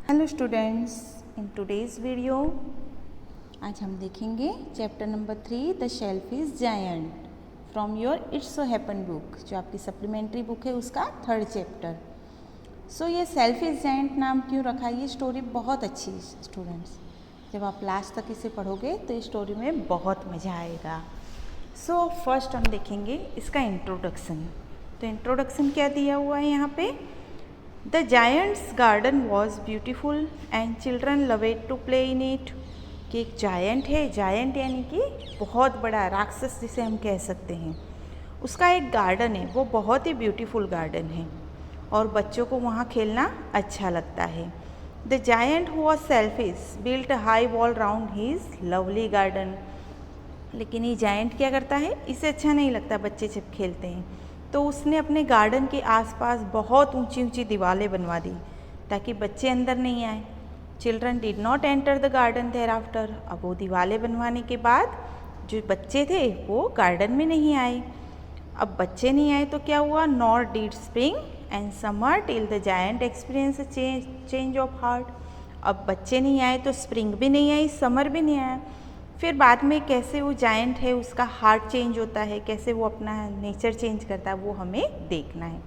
Hello students, in today's video आज हम देखेंगे chapter number 3 the shelf is giant from your it's so happen book, जो आपकी supplementary book है उसका 3rd चैप्टर। सो ये सेल्फ इज़ जायंट नाम क्यों रखा? ये स्टोरी बहुत अच्छी है स्टूडेंट्स। जब आप लास्ट तक इसे पढ़ोगे तो इस स्टोरी में बहुत मज़ा आएगा। सो फर्स्ट हम देखेंगे इसका इंट्रोडक्शन। तो इंट्रोडक्शन क्या दिया हुआ है यहाँ पे? The giant's garden was beautiful and children loved to play in it। कि एक जायंट है, जायंट यानी कि बहुत बड़ा राक्षस जिसे हम कह सकते हैं, उसका एक गार्डन है, वो बहुत ही ब्यूटीफुल गार्डन है और बच्चों को वहाँ खेलना अच्छा लगता है। The giant who was selfish built a high wall round his lovely garden. लेकिन ये जायंट क्या करता है, इसे अच्छा नहीं लगता बच्चे जब खेलते हैं, तो उसने अपने गार्डन के आसपास बहुत ऊंची ऊंची दीवारें बनवा दी ताकि बच्चे अंदर नहीं आए। Children did not enter the garden there after. अब वो दीवारें बनवाने के बाद जो बच्चे थे वो गार्डन में नहीं आए। अब बच्चे नहीं आए तो क्या हुआ? Nor did spring and summer till the giant experience change of heart. अब बच्चे नहीं आए तो स्प्रिंग भी नहीं आई, समर भी नहीं आया। फिर बाद में कैसे वो जायंट है उसका हार्ट चेंज होता है, कैसे वो अपना नेचर चेंज करता है, वो हमें देखना है।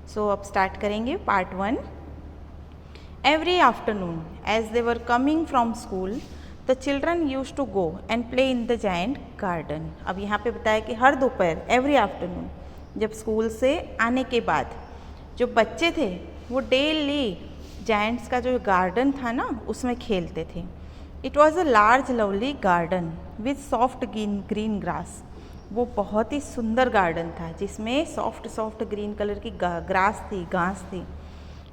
सो अब स्टार्ट करेंगे part 1। Every afternoon as they were coming from school the children used to go and play in the giant garden. अब यहाँ पे बताया कि हर दोपहर, एवरी आफ्टरनून, जब स्कूल से आने के बाद जो बच्चे थे वो डेली जायंट्स का जो गार्डन था ना उसमें खेलते थे। It was a large lovely garden with soft green grass. वो बहुत ही सुंदर गार्डन था जिसमें सॉफ्ट ग्रीन कलर की ग्रास थी, घास थी।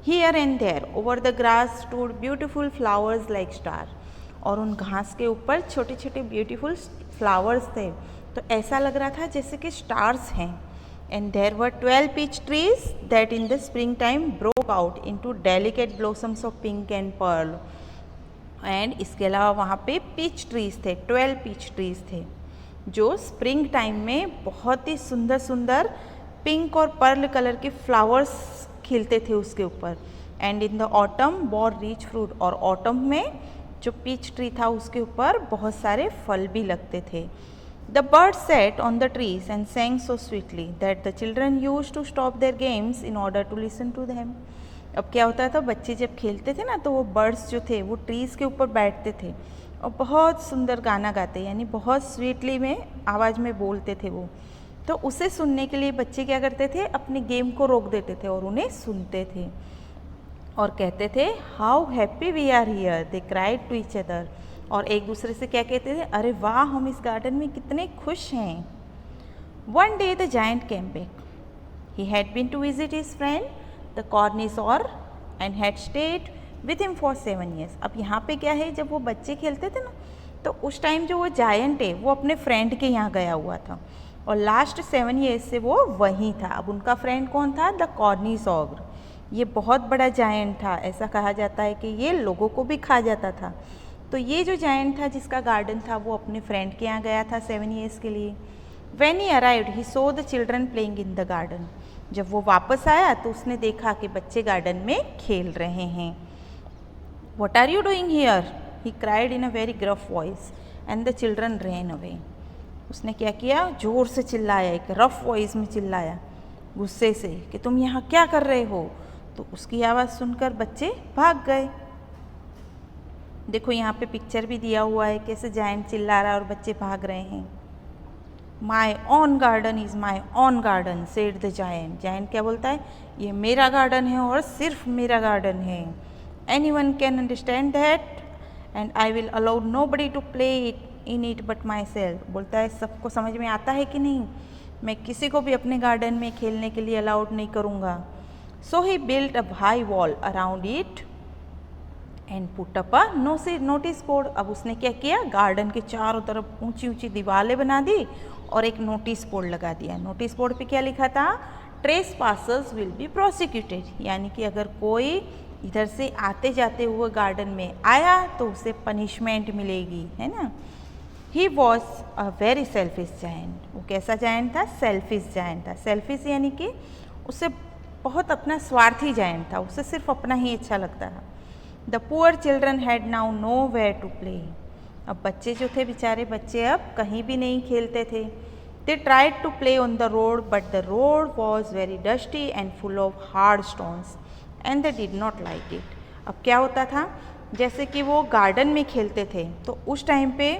Here and there over the grass stood beautiful flowers like star. और उन घास के ऊपर छोटे छोटे ब्यूटीफुल फ्लावर्स थे, तो ऐसा लग रहा था जैसे कि स्टार्स हैं। And there were 12 peach trees that in the spring time broke out into delicate blossoms of pink and pearl. And इसके अलावा वहाँ पे पीच ट्रीज थे, 12 पीच ट्रीज थे जो स्प्रिंग टाइम में बहुत ही सुंदर सुंदर पिंक और पर्ल कलर के फ्लावर्स खिलते थे उसके ऊपर। And in the autumn bore rich fruit. और ऑटम में जो पीच ट्री था उसके ऊपर बहुत सारे फल भी लगते थे। The bird set on the trees and sang so sweetly that the children used to stop their games in order to listen to them। अब क्या होता था, बच्चे जब खेलते थे ना तो वो बर्ड्स जो थे वो ट्रीज़ के ऊपर बैठते थे और बहुत सुंदर गाना गाते, यानी बहुत स्वीटली में आवाज़ में बोलते थे वो। तो उसे सुनने के लिए बच्चे क्या करते थे, अपने गेम को रोक देते थे और उन्हें सुनते थे और कहते थे how happy we are here, they cried to each other. और एक दूसरे से क्या कहते थे, अरे वाह हम इस गार्डन में कितने खुश हैं। One day the giant came back. He had been to visit his friend the Cornish ogre and had stayed with him for 7 years। अब यहाँ पे क्या है, जब वो बच्चे खेलते थे ना तो उस टाइम जो वो जायंट है वो अपने फ्रेंड के यहाँ गया हुआ था और लास्ट 7 years से वो वहीं था। अब उनका फ्रेंड कौन था? द कॉर्निसॉर। ये बहुत बड़ा जायंट था, ऐसा कहा जाता है कि ये लोगों को भी खा जाता था। तो ये जो जायंट था जिसका गार्डन था वो अपने फ्रेंड के यहाँ गया था 7 years के लिए। When he arrived, he saw the children playing in the garden। जब वो वापस आया तो उसने देखा कि बच्चे गार्डन में खेल रहे हैं। What are you doing here? He cried in a very gruff voice, and the children ran away। उसने क्या किया, जोर से चिल्लाया, एक रफ वॉइस में चिल्लाया गुस्से से कि तुम यहाँ क्या कर रहे हो। तो उसकी आवाज़ सुनकर बच्चे भाग गए। देखो यहाँ पे पिक्चर भी दिया हुआ है कैसे जायंट चिल्ला रहा है और बच्चे भाग रहे हैं। My own garden is my own garden said the giant. Giant क्या बोलता है, ये मेरा गार्डन है और सिर्फ मेरा गार्डन है। Any one can understand that and I will allow nobody to play in it but myself. बोलता है सबको समझ में आता है कि नहीं, मैं किसी को भी अपने गार्डन में खेलने के लिए अलाउड नहीं करूँगा। So he built a high wall around it and put up a notice board. अब उसने क्या किया, गार्डन के चारों तरफ ऊंची ऊंची दीवारें बना दी और एक नोटिस बोर्ड लगा दिया। नोटिस बोर्ड पे क्या लिखा था, trace passers will be prosecuted. यानी कि अगर कोई इधर से आते जाते हुए गार्डन में आया तो उसे पनिशमेंट मिलेगी, है ना। He was a very selfish giant. वो कैसा जायंट था, सेल्फिश जायंट था। सेल्फिश यानी कि उसे बहुत अपना स्वार्थी जायंट था, उसे सिर्फ अपना ही अच्छा लगता था। The poor children had now nowhere to play. अब बच्चे जो थे, बेचारे बच्चे अब कहीं भी नहीं खेलते थे। They tried to play on the road but the road was very dusty and full of hard stones and they did not like it. अब क्या होता था, जैसे कि वो गार्डन में खेलते थे तो उस टाइम पे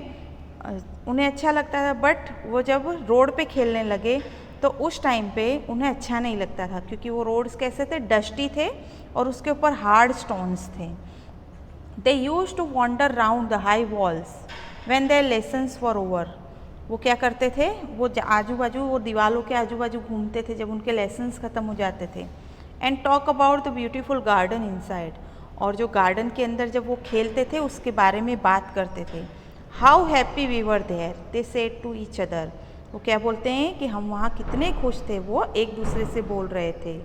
उन्हें अच्छा लगता था, बट वो जब रोड पे खेलने लगे तो उस टाइम पे उन्हें अच्छा नहीं लगता था, क्योंकि वो रोड्स कैसे थे, डस्टी थे और उसके ऊपर हार्ड स्टोन्स थे। They used to wander round the high walls when their lessons were over. वो क्या करते थे, वो आजू बाजू, वो दीवारों के आजू बाजू घूमते थे जब उनके लेसन्स ख़त्म हो जाते थे। And talk about the beautiful garden inside. और जो गार्डन के अंदर जब वो खेलते थे उसके बारे में बात करते थे। How happy we were there they said to each other. वो क्या बोलते हैं कि हम वहाँ कितने खुश थे, वो एक दूसरे से बोल रहे थे।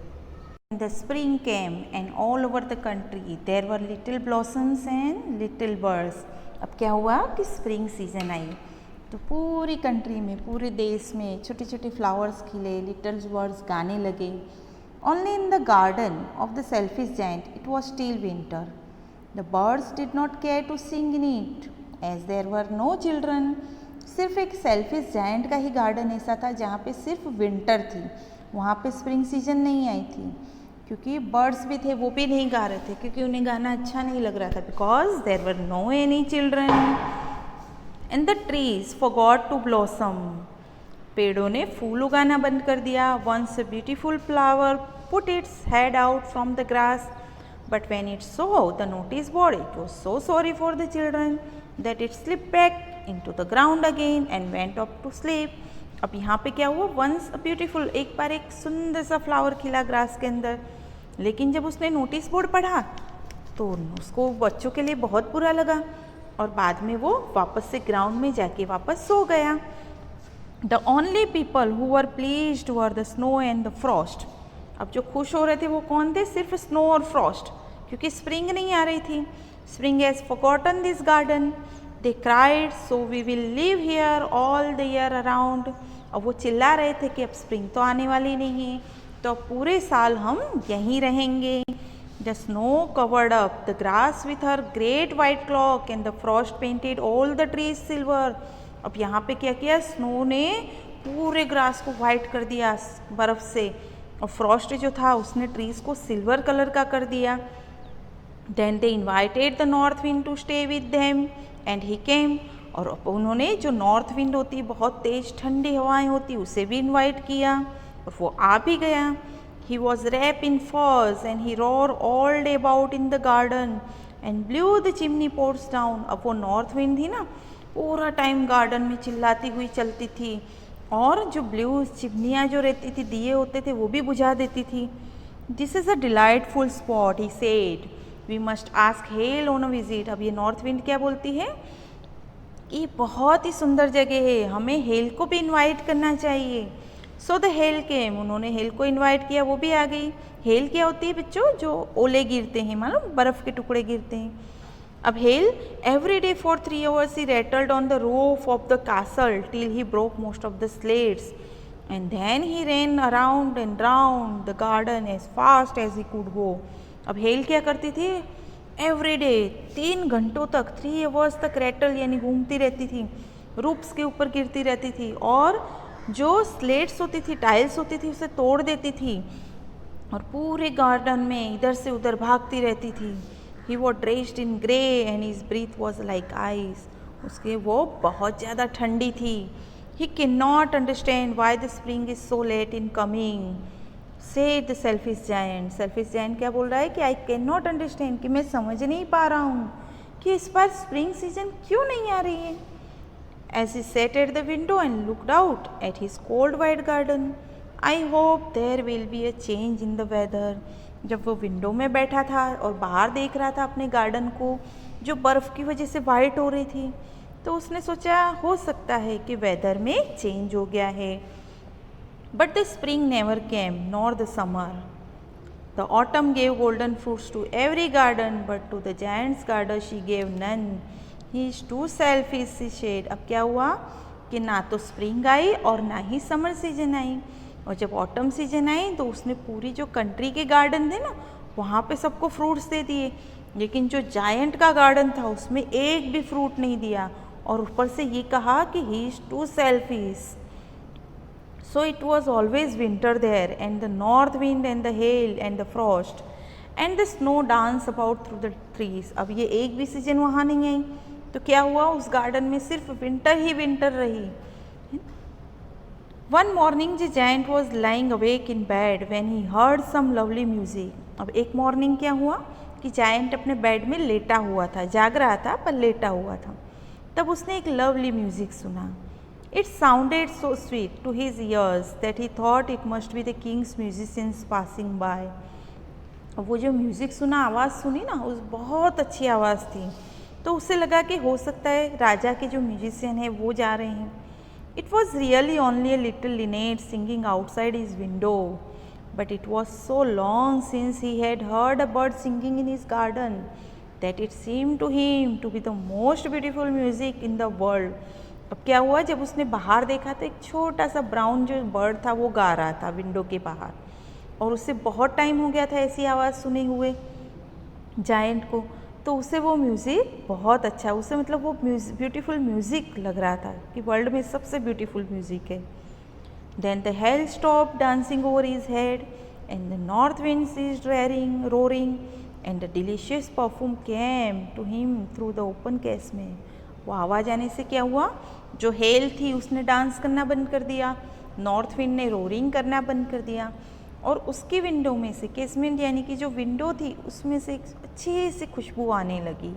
The spring came and all over the country there were little blossoms and little birds। अब क्या हुआ कि स्प्रिंग सीजन आई तो पूरी कंट्री में, पूरे देश में छोटे छोटे फ्लावर्स खिले, लिटिल बर्ड्स गाने लगे। Only in the garden of the selfish giant it was still winter. The birds did not care to sing in it as there were no children. सिर्फ एक सेल्फिश जायंट का ही garden ऐसा था जहाँ पे सिर्फ विंटर थी, वहाँ पे स्प्रिंग सीजन नहीं आई थी, क्योंकि बर्ड्स भी थे वो भी नहीं गा रहे थे, क्योंकि उन्हें गाना अच्छा नहीं लग रहा था, because there were no any children. And the trees forgot to blossom. पेड़ों ने फूल उगाना बंद कर दिया। Once a beautiful flower put its head out from the grass but when it saw the notice board it was so sorry for the children that it slip back into the ground again and went up to sleep. अब यहाँ पे क्या हुआ, once a beautiful, एक बार एक सुंदर सा flower खिला ग्रास के अंदर, लेकिन जब उसने नोटिस बोर्ड पढ़ा तो उसको बच्चों के लिए बहुत बुरा लगा और बाद में वो वापस से ग्राउंड में जाके वापस सो गया। The only people who were pleased were the snow and the Frost. अब जो खुश हो रहे थे वो कौन थे, सिर्फ स्नो और फ्रॉस्ट, क्योंकि स्प्रिंग नहीं आ रही थी। Spring has forgotten this garden they cried so we will live here all the year around. अब वो चिल्ला रहे थे कि अब स्प्रिंग तो आने वाली नहीं है, तो पूरे साल हम यहीं रहेंगे। The snow covered up the grass with her great white clock and the Frost painted all the trees silver. अब यहाँ पे क्या किया, स्नो ने पूरे ग्रास को वाइट कर दिया बर्फ से, और फ्रॉस्ट जो था उसने ट्रीज को सिल्वर कलर का कर दिया। Then they invited the north wind to stay with them and he came. और उन्होंने जो नॉर्थ विंड होती है, बहुत तेज ठंडी हवाएं होती, उसे भी इनवाइट किया और वो आ भी गया। ही वॉज रैप इन फर्स and he roar all day about in the garden and blue the chimney pots down. अब वो नॉर्थ विंड थी ना, पूरा टाइम गार्डन में चिल्लाती हुई चलती थी और जो ब्लू चिमनियाँ जो रहती थी, दिए होते थे, वो भी बुझा देती थी। This is a delightful spot he said we must ask hail on a visit. अब ये नॉर्थ विंड क्या बोलती है, ये बहुत ही सुंदर जगह है, हमें हेल को भी इनवाइट करना चाहिए। सो द हेल केम, उन्होंने हेल को इनवाइट किया, वो भी आ गई। हेल क्या होती है बच्चों, जो ओले गिरते हैं, मालूम, बर्फ़ के टुकड़े गिरते हैं। अब hail every day for 3 hours he rattled on the roof of the castle till he broke most of the slates and then he ran around and round the garden as fast as he could go। अब hello क्या करती थी, every day 3 घंटों तक, 3 hours तक रेटल यानी घूमती रहती थी, रूप्स के ऊपर गिरती रहती थी और जो स्लेट्स होती थी, टाइल्स होती थी, उसे तोड़ देती थी और पूरे गार्डन में इधर से उधर भागती रहती थी। He was dressed in grey and his breath was like ice. उसके वो बहुत ज़्यादा ठंडी थी। He can not understand why the spring is so late in coming said the selfish giant. Selfish giant क्या बोल रहा है कि आई कैन नॉट अंडरस्टैंड, कि मैं समझ नहीं पा रहा हूँ कि इस बार स्प्रिंग सीजन क्यों नहीं आ रही है। As he sat at the window and looked out at his cold white garden, I hope there will be a change in the weather। जब वो विंडो में बैठा था और बाहर देख रहा था अपने गार्डन को, जो बर्फ़ की वजह से वाइट हो रही थी, तो उसने सोचा हो सकता है कि वेदर में चेंज हो गया है। But the spring never came, nor the summer। The autumn gave golden fruits to every garden, but to the giant's garden she gave none। He is too selfish she said. अब क्या हुआ कि ना तो spring आई और ना ही summer season I, और जब ऑटम सीजन आई तो उसने पूरी जो कंट्री के गार्डन थे ना, वहाँ पे सबको फ्रूट्स दे दिए, लेकिन जो जायंट का गार्डन था उसमें एक भी फ्रूट नहीं दिया, और ऊपर से ये कहा कि he is too selfish. So it was always winter there, and the north wind and the hail and the frost and the snow dance about through the trees. अब ये एक भी सीजन वहाँ नहीं आई, तो क्या हुआ, उस गार्डन में सिर्फ विंटर ही विंटर रही. One morning the giant was lying awake in bed when he heard some lovely music. अब एक मॉर्निंग क्या हुआ कि जायंट अपने बेड में लेटा हुआ था, जाग रहा था पर लेटा हुआ था. तब उसने एक लवली म्यूजिक सुना. It sounded so sweet to his ears that he thought it must be the king's musicians passing by. अब वो जो म्यूज़िक सुना, आवाज़ सुनी ना, उस बहुत अच्छी आवाज़ थी, तो उसे लगा कि हो सकता है राजा के जो म्यूजिशियन हैं वो जा रहे हैं. It was really only a little linnet singing outside his window, but it was so long since he had heard a bird singing in his garden that it seemed to him to be the most beautiful music in the world. अब क्या हुआ, जब उसने बाहर देखा तो एक छोटा सा ब्राउन जो बर्ड था वो गा रहा था विंडो के बाहर, और उससे बहुत टाइम हो गया था ऐसी आवाज़ सुने हुए जायंट को, तो उसे वो म्यूज़िक बहुत अच्छा, उसे मतलब वो ब्यूटीफुल म्यूज़िक लग रहा था कि वर्ल्ड में सबसे ब्यूटीफुल म्यूज़िक है. Then the hail stop dancing over his head and the north wind ceased roaring and the delicious perfume came to him through the open casement. वो आवाज़ आने से क्या हुआ, जो हेल थी उसने डांस करना बंद कर दिया, नॉर्थ विंड ने रोरिंग करना बंद कर दिया, और उसकी विंडो में से, केसमेंट यानी कि जो विंडो थी उसमें से एक अच्छी सी खुशबू आने लगी.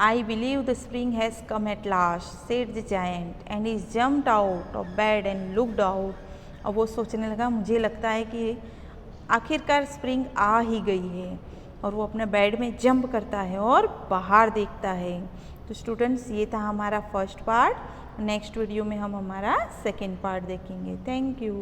I believe the spring has come at last said the giant and he jumped out of bed and looked out. और वो सोचने लगा, मुझे लगता है कि आखिरकार स्प्रिंग आ ही गई है, और वो अपने बेड में जंप करता है और बाहर देखता है. तो स्टूडेंट्स, ये था हमारा फर्स्ट पार्ट. नेक्स्ट वीडियो में हम हमारा सेकेंड पार्ट देखेंगे. Thank you.